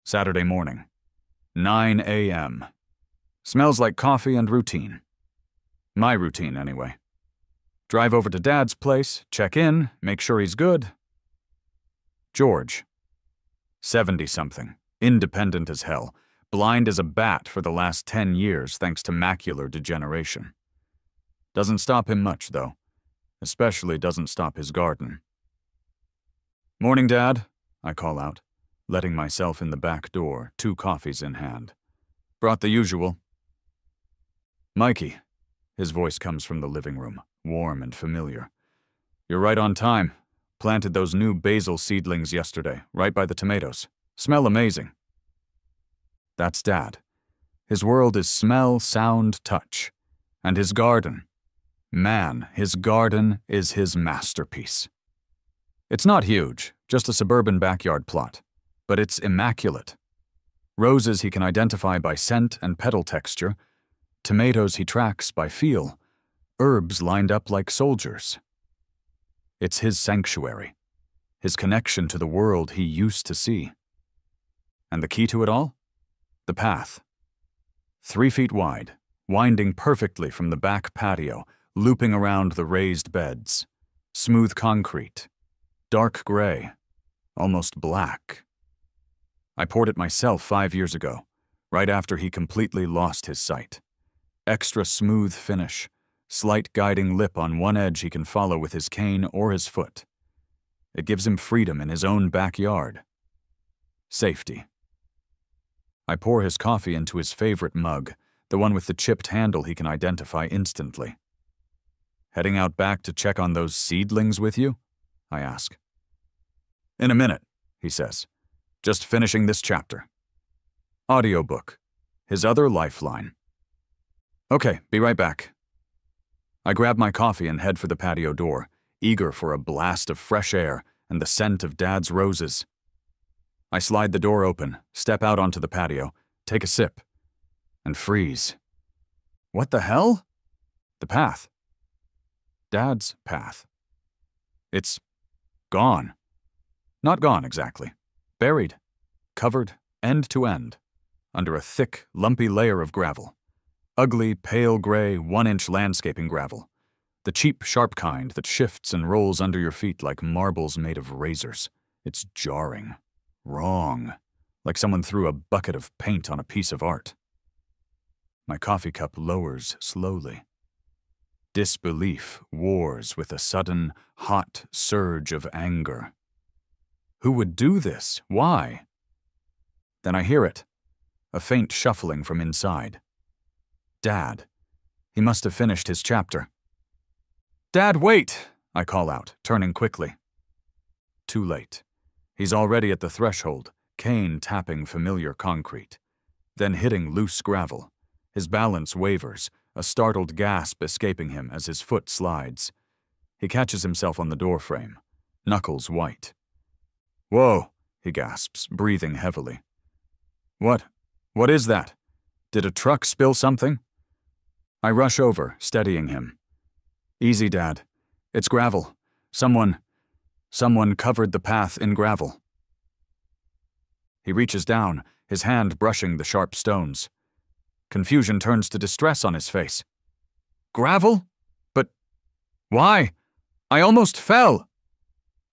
Saturday morning. 9 a.m. Smells like coffee and routine. My routine, anyway. Drive over to Dad's place, check in, make sure he's good. George. 70-something, independent as hell, blind as a bat for the last 10 years thanks to macular degeneration. Doesn't stop him much, though. Especially doesn't stop his garden. "Morning, Dad," I call out, letting myself in the back door, 2 coffees in hand. "Brought the usual." "Mikey," his voice comes from the living room, warm and familiar. "You're right on time. Planted those new basil seedlings yesterday, right by the tomatoes. Smell amazing." That's Dad. His world is smell, sound, touch. And his garden. Man, his garden is his masterpiece. It's not huge, just a suburban backyard plot, but it's immaculate. Roses he can identify by scent and petal texture, tomatoes he tracks by feel, herbs lined up like soldiers. It's his sanctuary, his connection to the world he used to see. And the key to it all? The path. 3 feet wide, winding perfectly from the back patio, looping around the raised beds. Smooth concrete. Dark gray. Almost black. I poured it myself 5 years ago, right after he completely lost his sight. Extra smooth finish, slight guiding lip on one edge he can follow with his cane or his foot. It gives him freedom in his own backyard. Safety. I pour his coffee into his favorite mug, the one with the chipped handle he can identify instantly. "Heading out back to check on those seedlings with you?" I ask. "In a minute," he says. "Just finishing this chapter." Audiobook. His other lifeline. "Okay, be right back." I grab my coffee and head for the patio door, eager for a blast of fresh air and the scent of Dad's roses. I slide the door open, step out onto the patio, take a sip, and freeze. What the hell? The path. Dad's path. It's gone. Not gone, exactly. Buried. Covered, end to end, under a thick, lumpy layer of gravel. Ugly, pale gray, 1-inch landscaping gravel. The cheap, sharp kind that shifts and rolls under your feet like marbles made of razors. It's jarring. Wrong. Like someone threw a bucket of paint on a piece of art. My coffee cup lowers slowly. Disbelief wars with a sudden, hot surge of anger. Who would do this? Why? Then I hear it. A faint shuffling from inside. Dad. He must have finished his chapter. "Dad, wait!" I call out, turning quickly. Too late. He's already at the threshold, cane tapping familiar concrete, then hitting loose gravel. His balance wavers, a startled gasp escaping him as his foot slides. He catches himself on the doorframe, knuckles white. "Whoa," he gasps, breathing heavily. What is that? Did a truck spill something?" I rush over, steadying him. "Easy, Dad. It's gravel. Someone covered the path in gravel." He reaches down, his hand brushing the sharp stones. Confusion turns to distress on his face. "Gravel? But why? I almost fell."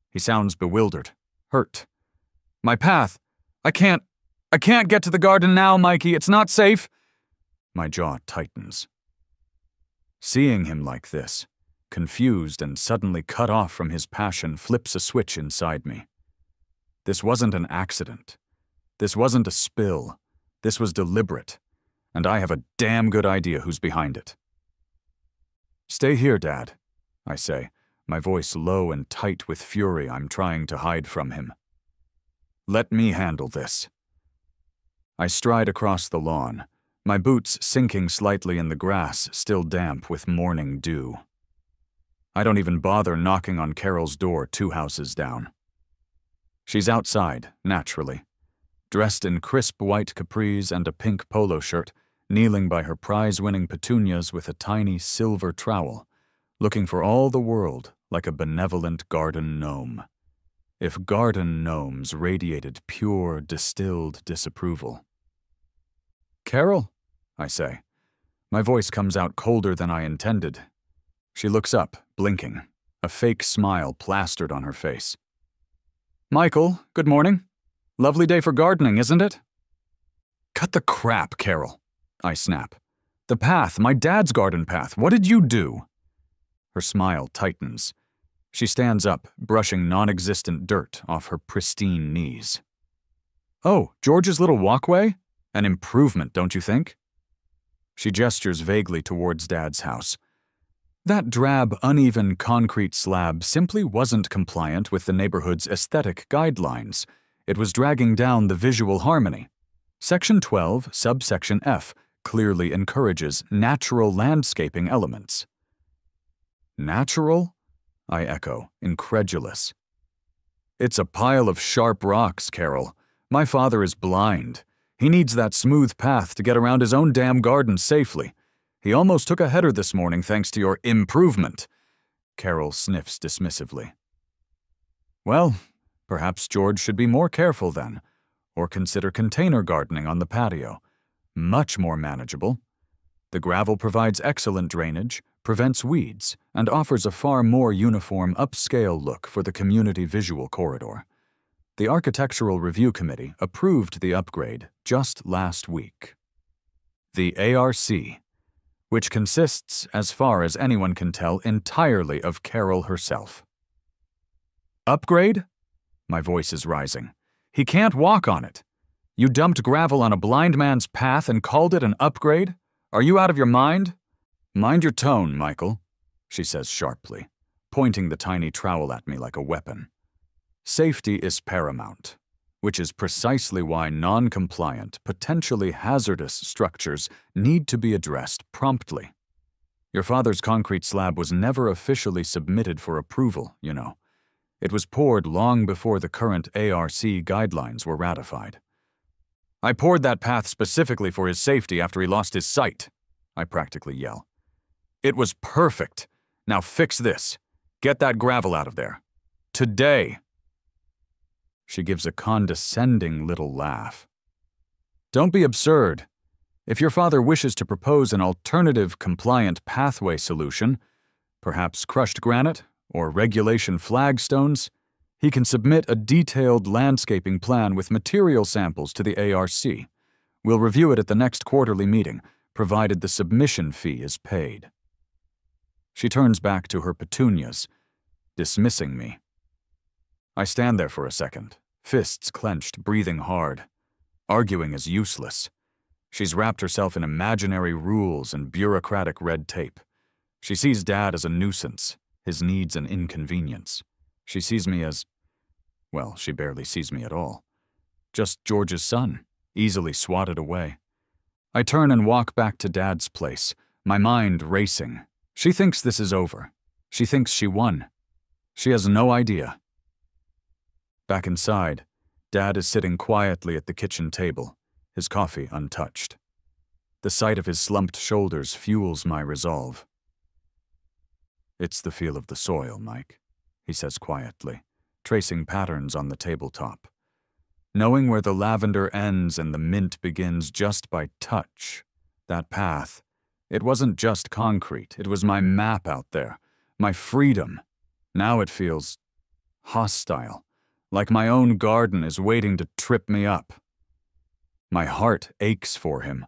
He sounds bewildered, hurt. "My path. I can't get to the garden now, Mikey. It's not safe." My jaw tightens. Seeing him like this, confused and suddenly cut off from his passion, flips a switch inside me. This wasn't an accident. This wasn't a spill. This was deliberate, and I have a damn good idea who's behind it. "Stay here, Dad," I say, my voice low and tight with fury I'm trying to hide from him. "Let me handle this." I stride across the lawn, my boots sinking slightly in the grass still damp with morning dew. I don't even bother knocking on Carol's door 2 houses down. She's outside, naturally, dressed in crisp white capris and a pink polo shirt, kneeling by her prize-winning petunias with a tiny silver trowel, looking for all the world like a benevolent garden gnome. if garden gnomes radiated pure, distilled disapproval. "Carol," I say. My voice comes out colder than I intended. She looks up, blinking, a fake smile plastered on her face. "Michael, good morning. Lovely day for gardening, isn't it?" "Cut the crap, Carol," I snap. "The path, my dad's garden path, what did you do?" Her smile tightens. She stands up, brushing non-existent dirt off her pristine knees. "Oh, George's little walkway? An improvement, don't you think?" She gestures vaguely towards Dad's house. That drab, uneven concrete slab simply wasn't compliant with the neighborhood's aesthetic guidelines. It was dragging down the visual harmony. Section 12, subsection F, clearly encourages natural landscaping elements. "Natural?" I echo, incredulous. "It's a pile of sharp rocks, Carol. My father is blind. He needs that smooth path to get around his own damn garden safely. He almost took a header this morning thanks to your improvement." Carol sniffs dismissively. "Well, perhaps George should be more careful then, or consider container gardening on the patio. Much more manageable. The gravel provides excellent drainage, prevents weeds, and offers a far more uniform upscale look for the community visual corridor. The Architectural Review Committee approved the upgrade just last week. The ARC, which consists, as far as anyone can tell, entirely of Carol herself." "Upgrade?" My voice is rising. "He can't walk on it. You dumped gravel on a blind man's path and called it an upgrade? Are you out of your mind?" "Mind your tone, Michael," she says sharply, pointing the tiny trowel at me like a weapon. "Safety is paramount, which is precisely why non-compliant, potentially hazardous structures need to be addressed promptly. Your father's concrete slab was never officially submitted for approval, you know. It was poured long before the current ARC guidelines were ratified." "I poured that path specifically for his safety after he lost his sight," I practically yell. "It was perfect. Now fix this. Get that gravel out of there. Today." She gives a condescending little laugh. "Don't be absurd. If your father wishes to propose an alternative compliant pathway solution, perhaps crushed granite or regulation flagstones, he can submit a detailed landscaping plan with material samples to the ARC. We'll review it at the next quarterly meeting, provided the submission fee is paid." She turns back to her petunias, dismissing me. I stand there for a second, fists clenched, breathing hard. Arguing is useless. She's wrapped herself in imaginary rules and bureaucratic red tape. She sees Dad as a nuisance, his needs an inconvenience. She sees me as, well, she barely sees me at all. Just George's son, easily swatted away. I turn and walk back to Dad's place, my mind racing. She thinks this is over. She thinks she won. She has no idea. Back inside, Dad is sitting quietly at the kitchen table, his coffee untouched. The sight of his slumped shoulders fuels my resolve. "It's the feel of the soil, Mike," he says quietly, tracing patterns on the tabletop. "Knowing where the lavender ends and the mint begins just by touch, that path, it wasn't just concrete, it was my map out there, my freedom. Now it feels hostile, like my own garden is waiting to trip me up." My heart aches for him.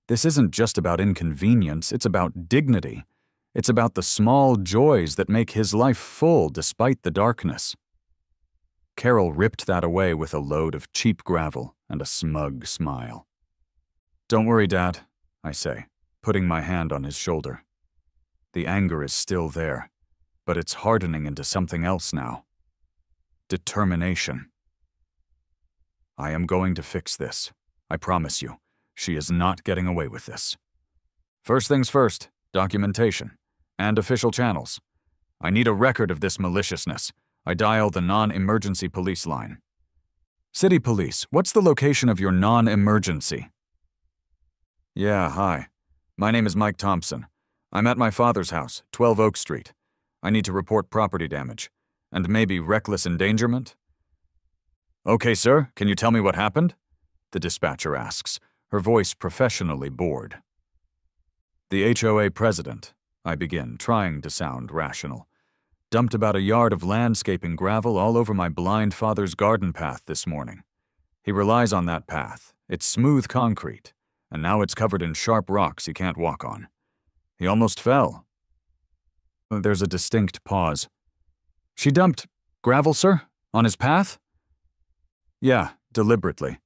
This isn't just about inconvenience, it's about dignity. It's about the small joys that make his life full despite the darkness. Carol ripped that away with a load of cheap gravel and a smug smile. "Don't worry, Dad," I say, putting my hand on his shoulder. The anger is still there, but it's hardening into something else now. Determination. "I am going to fix this. I promise you. She is not getting away with this. First things first, documentation. And official channels. I need a record of this maliciousness. I dial the non-emergency police line. City Police, what's the location of your non-emergency?" "Yeah, hi. My name is Mike Thompson. I'm at my father's house, 12 Oak Street. I need to report property damage. and maybe reckless endangerment? Okay, sir, can you tell me what happened? The dispatcher asks, her voice professionally bored. The HOA president, I begin, trying to sound rational, dumped about a yard of landscaping gravel all over my blind father's garden path this morning. He relies on that path. It's smooth concrete, and now it's covered in sharp rocks he can't walk on. He almost fell. There's a distinct pause. She dumped gravel, sir? On his path? Yeah, deliberately.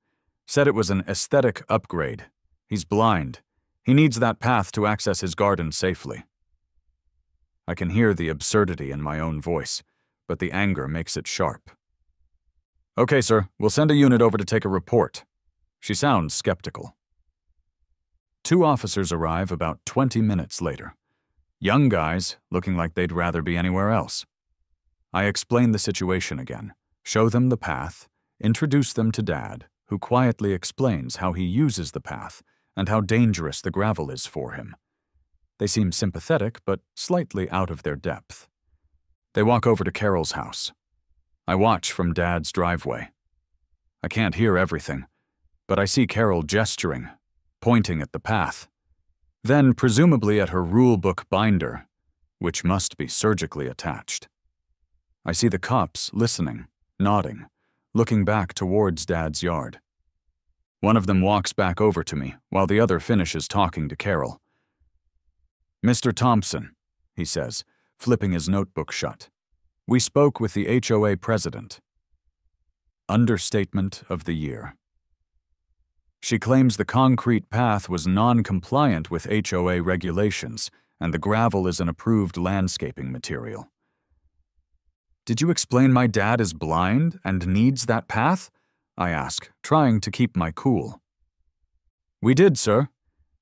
Said it was an aesthetic upgrade. He's blind. He needs that path to access his garden safely. I can hear the absurdity in my own voice, but the anger makes it sharp. Okay, sir, we'll send a unit over to take a report. She sounds skeptical. 2 officers arrive about 20 minutes later. Young guys, looking like they'd rather be anywhere else. I explain the situation again, show them the path, introduce them to Dad, who quietly explains how he uses the path and how dangerous the gravel is for him. They seem sympathetic, but slightly out of their depth. They walk over to Carol's house. I watch from Dad's driveway. I can't hear everything, but I see Carol gesturing, pointing at the path. Then presumably at her rule book binder, which must be surgically attached. I see the cops listening, nodding, looking back towards Dad's yard. One of them walks back over to me while the other finishes talking to Carol. Mr. Thompson, he says, flipping his notebook shut. We spoke with the HOA president. Understatement of the year. She claims the concrete path was non-compliant with HOA regulations, and the gravel is an approved landscaping material. Did you explain my dad is blind and needs that path? I ask, trying to keep my cool. We did, sir,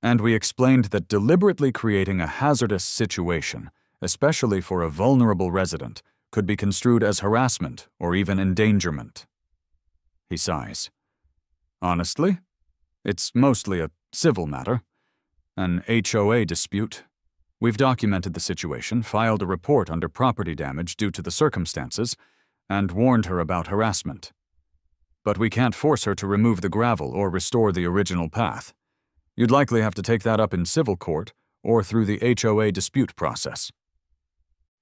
and we explained that deliberately creating a hazardous situation, especially for a vulnerable resident, could be construed as harassment or even endangerment. He sighs. Honestly, it's mostly a civil matter, an HOA dispute. We've documented the situation, filed a report under property damage due to the circumstances, and warned her about harassment. But we can't force her to remove the gravel or restore the original path. You'd likely have to take that up in civil court or through the HOA dispute process.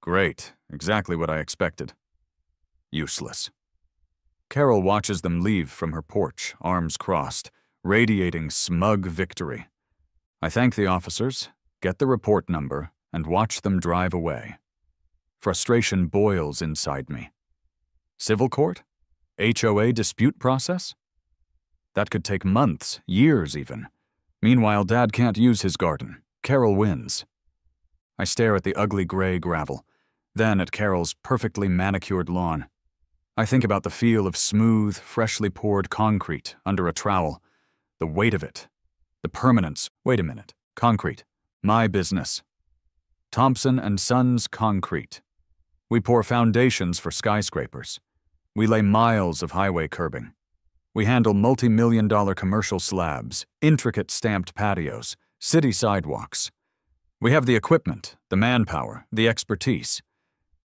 Great, exactly what I expected. Useless. Carol watches them leave from her porch, arms crossed, radiating smug victory. I thank the officers, get the report number, and watch them drive away. Frustration boils inside me. Civil court? HOA dispute process? That could take months, years even. Meanwhile, Dad can't use his garden. Carol wins. I stare at the ugly gray gravel, then at Carol's perfectly manicured lawn. I think about the feel of smooth, freshly poured concrete under a trowel, the weight of it, the permanence. Wait a minute. Concrete. My business. Thompson and Sons Concrete. We pour foundations for skyscrapers. We lay miles of highway curbing. We handle multi-million-dollar commercial slabs, intricate stamped patios, city sidewalks. We have the equipment, the manpower, the expertise.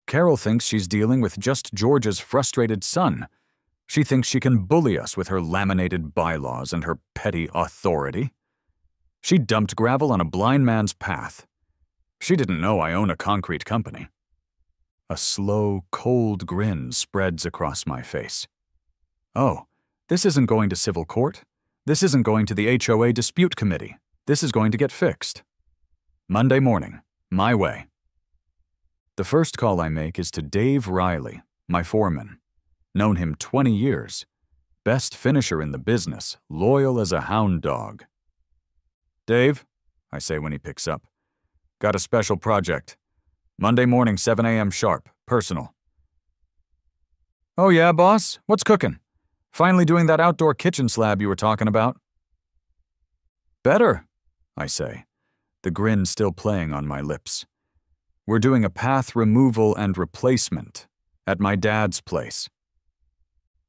Carol thinks she's dealing with just George's frustrated son. She thinks she can bully us with her laminated bylaws and her petty authority. She dumped gravel on a blind man's path. She didn't know I own a concrete company. A slow, cold grin spreads across my face. Oh, this isn't going to civil court. This isn't going to the HOA dispute committee. This is going to get fixed. Monday morning, my way. The first call I make is to Dave Riley, my foreman. Known him 20 years. Best finisher in the business, loyal as a hound dog. Dave, I say when he picks up. Got a special project. Monday morning, 7 a.m. sharp, personal. Oh yeah, boss? What's cooking? Finally doing that outdoor kitchen slab you were talking about? Better, I say, the grin still playing on my lips. We're doing a path removal and replacement at my dad's place.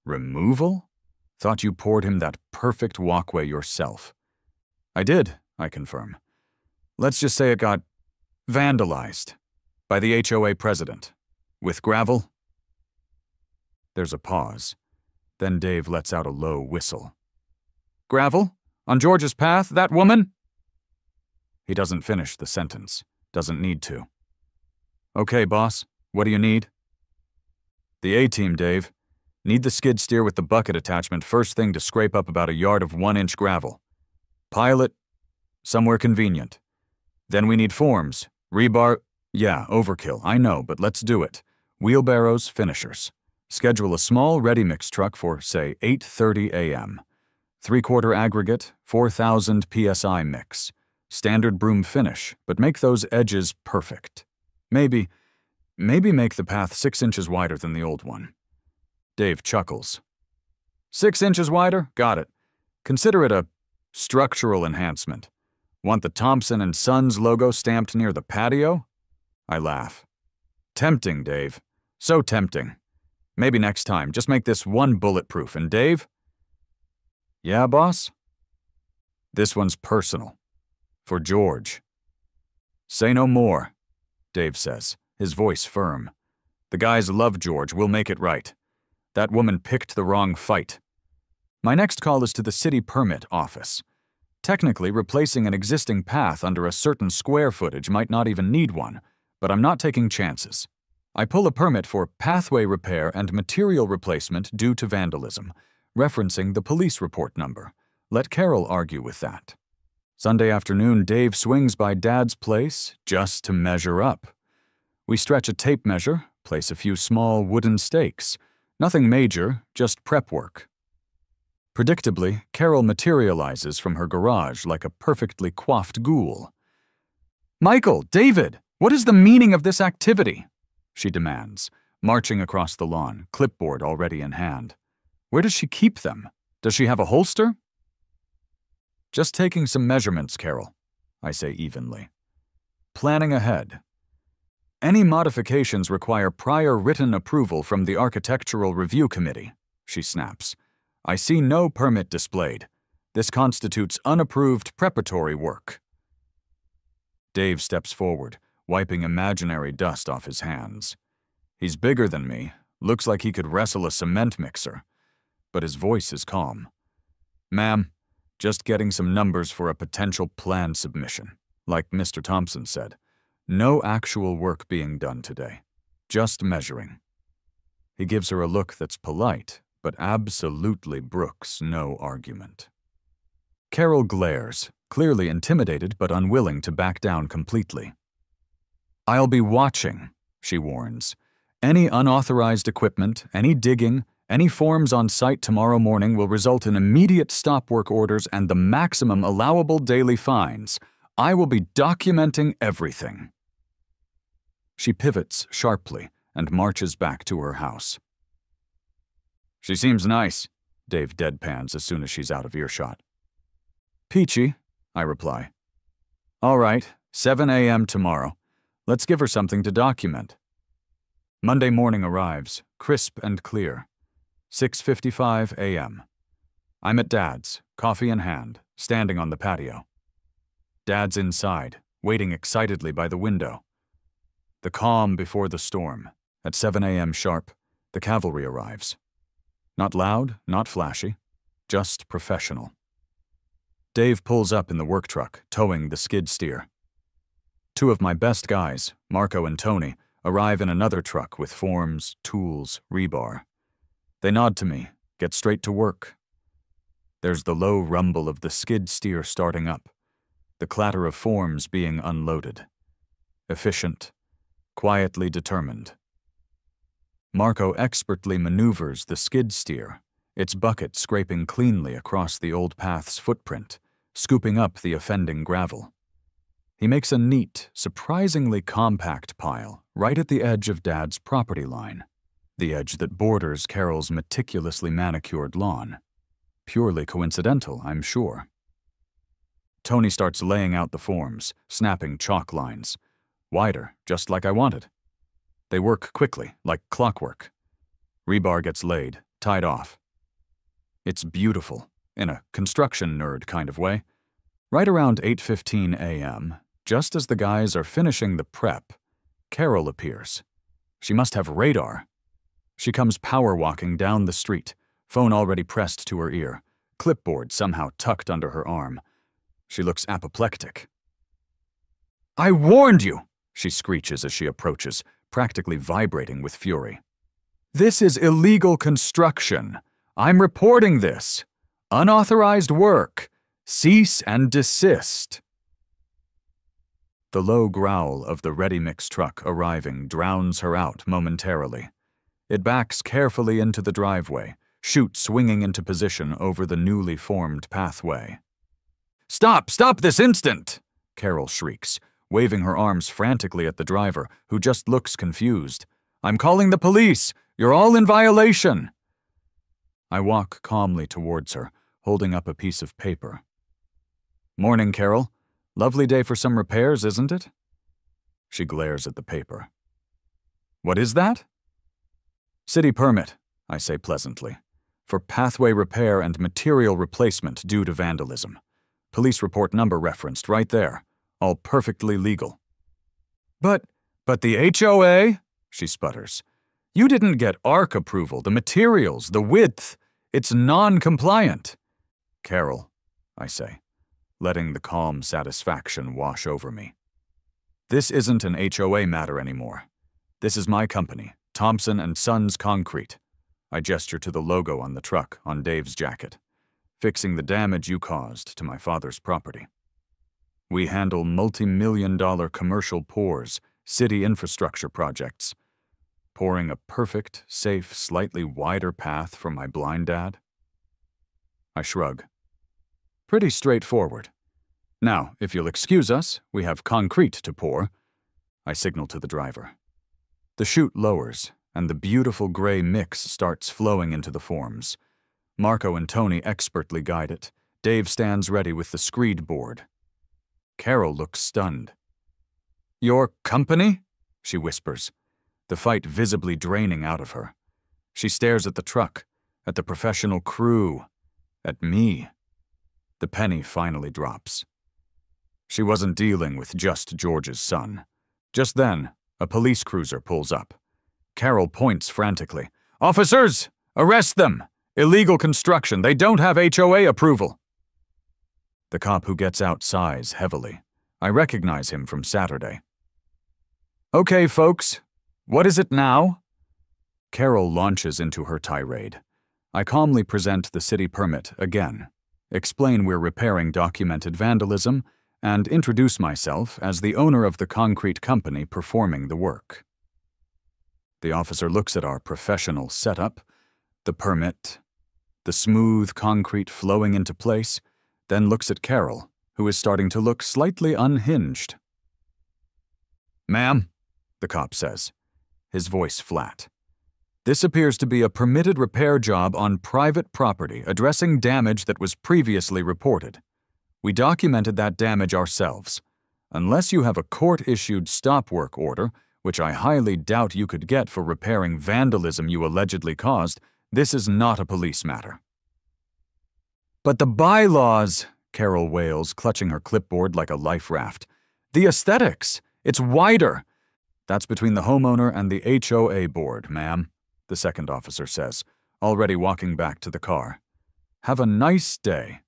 Removal? Thought you poured him that perfect walkway yourself. I did, I confirm. Let's just say it got vandalized by the HOA president. With gravel? There's a pause. Then Dave lets out a low whistle. "Gravel? On George's path, that woman?" He doesn't finish the sentence. Doesn't need to. "Okay, boss. What do you need?" "The A-team, Dave. Need the skid steer with the bucket attachment first thing to scrape up about a yard of 1-inch gravel. Pile it somewhere convenient. Then we need forms, rebar. Yeah, overkill, I know, but let's do it. Wheelbarrows, finishers. Schedule a small ready-mix truck for, say, 8:30 a.m. 3/4 aggregate, 4,000 psi mix. Standard broom finish, but make those edges perfect. Maybe make the path 6 inches wider than the old one." Dave chuckles. 6 inches wider? Got it. Consider it a structural enhancement. Want the Thompson & Sons logo stamped near the patio? I laugh. Tempting, Dave. So tempting. Maybe next time, just make this one bulletproof. And Dave? Yeah, boss? This one's personal. For George. Say no more, Dave says, his voice firm. The guys love George, we'll make it right. That woman picked the wrong fight. My next call is to the city permit office. Technically, replacing an existing path under a certain square footage might not even need one, but I'm not taking chances. I pull a permit for pathway repair and material replacement due to vandalism, referencing the police report number. Let Carol argue with that. Sunday afternoon, Dave swings by Dad's place just to measure up. We stretch a tape measure, place a few small wooden stakes. Nothing major, just prep work. Predictably, Carol materializes from her garage like a perfectly coiffed ghoul. "Michael, David, what is the meaning of this activity?" she demands, marching across the lawn, clipboard already in hand. Where does she keep them? Does she have a holster? "Just taking some measurements, Carol," I say evenly. "Planning ahead. Any modifications require prior written approval from the Architectural Review Committee," she snaps. "I see no permit displayed. This constitutes unapproved preparatory work." Dave steps forward, wiping imaginary dust off his hands. He's bigger than me, looks like he could wrestle a cement mixer, but his voice is calm. "Ma'am, just getting some numbers for a potential plan submission. Like Mr. Thompson said, no actual work being done today, just measuring." He gives her a look that's polite, but absolutely brooks no argument. Carol glares, clearly intimidated but unwilling to back down completely. "I'll be watching," she warns. "Any unauthorized equipment, any digging, any forms on site tomorrow morning will result in immediate stop work orders and the maximum allowable daily fines. I will be documenting everything." She pivots sharply and marches back to her house. "She seems nice," Dave deadpans as soon as she's out of earshot. "Peachy," I reply. "All right, 7 a.m. tomorrow. Let's give her something to document." Monday morning arrives, crisp and clear. 6:55 a.m. I'm at Dad's, coffee in hand, standing on the patio. Dad's inside, waiting excitedly by the window. The calm before the storm. At 7 a.m. sharp, the cavalry arrives. Not loud, not flashy, just professional. Dave pulls up in the work truck, towing the skid steer. Two of my best guys, Marco and Tony, arrive in another truck with forms, tools, rebar. They nod to me, get straight to work. There's the low rumble of the skid steer starting up, the clatter of forms being unloaded. Efficient, quietly determined. Marco expertly maneuvers the skid steer, its bucket scraping cleanly across the old path's footprint, scooping up the offending gravel. He makes a neat, surprisingly compact pile right at the edge of Dad's property line, the edge that borders Carol's meticulously manicured lawn. Purely coincidental, I'm sure. Tony starts laying out the forms, snapping chalk lines. Wider, just like I wanted. They work quickly, like clockwork. Rebar gets laid, tied off. It's beautiful, in a construction nerd kind of way. Right around 8:15 a.m., just as the guys are finishing the prep, Carol appears. She must have radar. She comes power-walking down the street, phone already pressed to her ear, clipboard somehow tucked under her arm. She looks apoplectic. "I warned you!" she screeches as she approaches, practically vibrating with fury. "This is illegal construction. I'm reporting this. Unauthorized work. Cease and desist." The low growl of the ready-mix truck arriving drowns her out momentarily. It backs carefully into the driveway, chute swinging into position over the newly formed pathway. "Stop! Stop this instant!" Carol shrieks, waving her arms frantically at the driver, who just looks confused. "I'm calling the police! You're all in violation!" I walk calmly towards her, holding up a piece of paper. "Morning, Carol. Lovely day for some repairs, isn't it?" She glares at the paper. "What is that?" "City permit," I say pleasantly, "for pathway repair and material replacement due to vandalism. Police report number referenced right there. All perfectly legal." But the HOA?" she sputters. "You didn't get ARC approval, the materials, the width. It's non-compliant." "Carol," I say, letting the calm satisfaction wash over me. "This isn't an HOA matter anymore. This is my company, Thompson & Sons Concrete." I gesture to the logo on the truck on Dave's jacket. "Fixing the damage you caused to my father's property. We handle multi-million-dollar commercial pours, city infrastructure projects. Pouring a perfect, safe, slightly wider path for my blind dad?" I shrug. "Pretty straightforward. Now, if you'll excuse us, we have concrete to pour." I signal to the driver. The chute lowers, and the beautiful gray mix starts flowing into the forms. Marco and Tony expertly guide it. Dave stands ready with the screed board. Carol looks stunned. "Your company?" she whispers, the fight visibly draining out of her. She stares at the truck, at the professional crew, at me. The penny finally drops. She wasn't dealing with just George's son. Just then, a police cruiser pulls up. Carol points frantically. "Officers! Arrest them! Illegal construction. They don't have HOA approval." The cop who gets out sighs heavily. I recognize him from Saturday. "Okay, folks. What is it now?" Carol launches into her tirade. I calmly present the city permit again, explain we're repairing documented vandalism, and introduce myself as the owner of the concrete company performing the work. The officer looks at our professional setup, the permit, the smooth concrete flowing into place, then looks at Carol, who is starting to look slightly unhinged. "Ma'am," the cop says, his voice flat, "this appears to be a permitted repair job on private property addressing damage that was previously reported. We documented that damage ourselves. Unless you have a court-issued stop work order, which I highly doubt you could get for repairing vandalism you allegedly caused, this is not a police matter." "But the bylaws," Carol wails, clutching her clipboard like a life raft. "The aesthetics. It's wider." "That's between the homeowner and the HOA board, ma'am," the second officer says, already walking back to the car. "Have a nice day."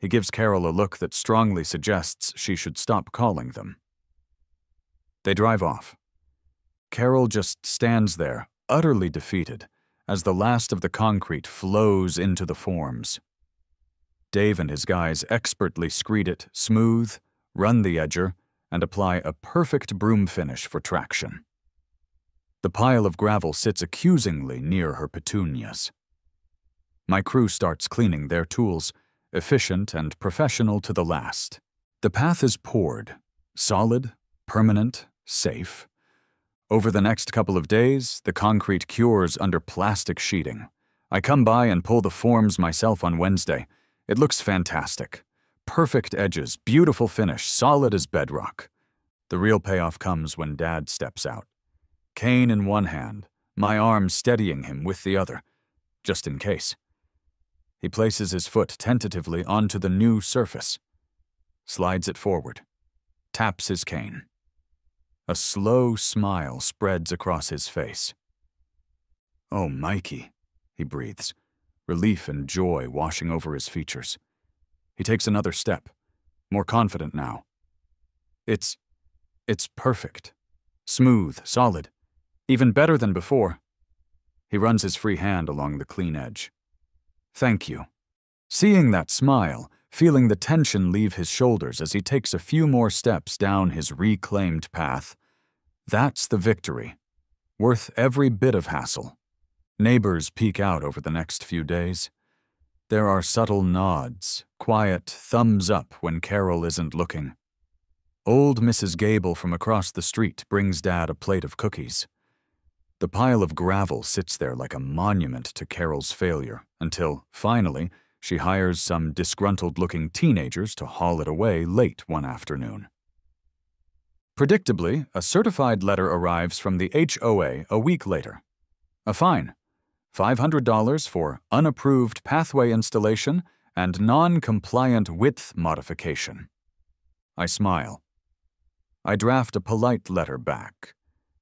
He gives Carol a look that strongly suggests she should stop calling them. They drive off. Carol just stands there, utterly defeated, as the last of the concrete flows into the forms. Dave and his guys expertly screed it smooth, run the edger, and apply a perfect broom finish for traction. The pile of gravel sits accusingly near her petunias. My crew starts cleaning their tools, efficient and professional to the last. The path is poured, solid, permanent, safe. Over the next couple of days, the concrete cures under plastic sheeting. I come by and pull the forms myself on Wednesday. It looks fantastic. Perfect edges, beautiful finish, solid as bedrock. The real payoff comes when Dad steps out. Cane in one hand, my arm steadying him with the other, just in case. He places his foot tentatively onto the new surface, slides it forward, taps his cane. A slow smile spreads across his face. Oh, Mikey, he breathes, relief and joy washing over his features. He takes another step, more confident now. It's perfect. Smooth, solid, even better than before. He runs his free hand along the clean edge. Thank you. Seeing that smile, feeling the tension leave his shoulders as he takes a few more steps down his reclaimed path, that's the victory. Worth every bit of hassle. Neighbors peek out over the next few days. There are subtle nods, quiet thumbs up when Carol isn't looking. Old Mrs. Gable from across the street brings Dad a plate of cookies. The pile of gravel sits there like a monument to Carol's failure until, finally, she hires some disgruntled-looking teenagers to haul it away late one afternoon. Predictably, a certified letter arrives from the HOA a week later. A fine, $500 for unapproved pathway installation and non-compliant width modification. I smile. I draft a polite letter back.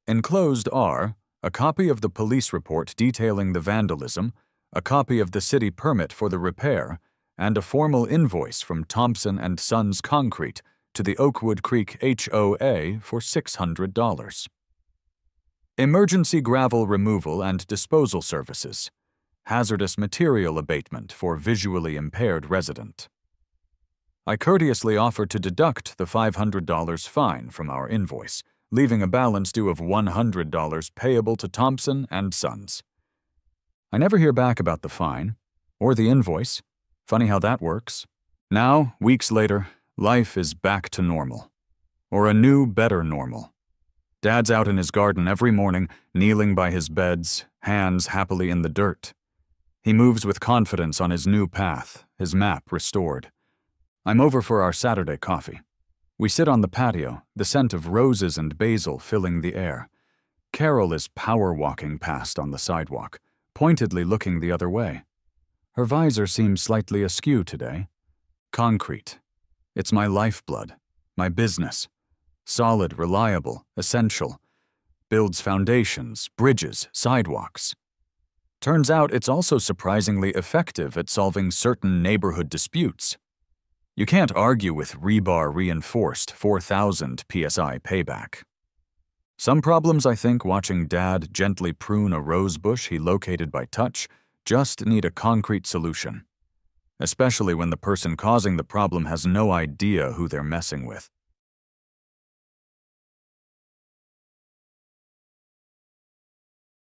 Enclosed are a copy of the police report detailing the vandalism, a copy of the city permit for the repair, and a formal invoice from Thompson and Sons Concrete to the Oakwood Creek HOA for $600. Emergency gravel removal and disposal services. Hazardous material abatement for visually impaired resident. I courteously offer to deduct the $500 fine from our invoice, leaving a balance due of $100 payable to Thompson and Sons. I never hear back about the fine, or the invoice. Funny how that works. Now, weeks later, life is back to normal. Or a new, better normal. Dad's out in his garden every morning, kneeling by his beds, hands happily in the dirt. He moves with confidence on his new path, his map restored. I'm over for our Saturday coffee. We sit on the patio, the scent of roses and basil filling the air. Carol is power walking past on the sidewalk, pointedly looking the other way. Her visor seems slightly askew today. Concrete. It's my lifeblood, my business. Solid, reliable, essential. Builds foundations, bridges, sidewalks. Turns out it's also surprisingly effective at solving certain neighborhood disputes. You can't argue with rebar-reinforced 4,000 psi payback. Some problems, I think, watching Dad gently prune a rose bush he located by touch, just need a concrete solution. Especially when the person causing the problem has no idea who they're messing with.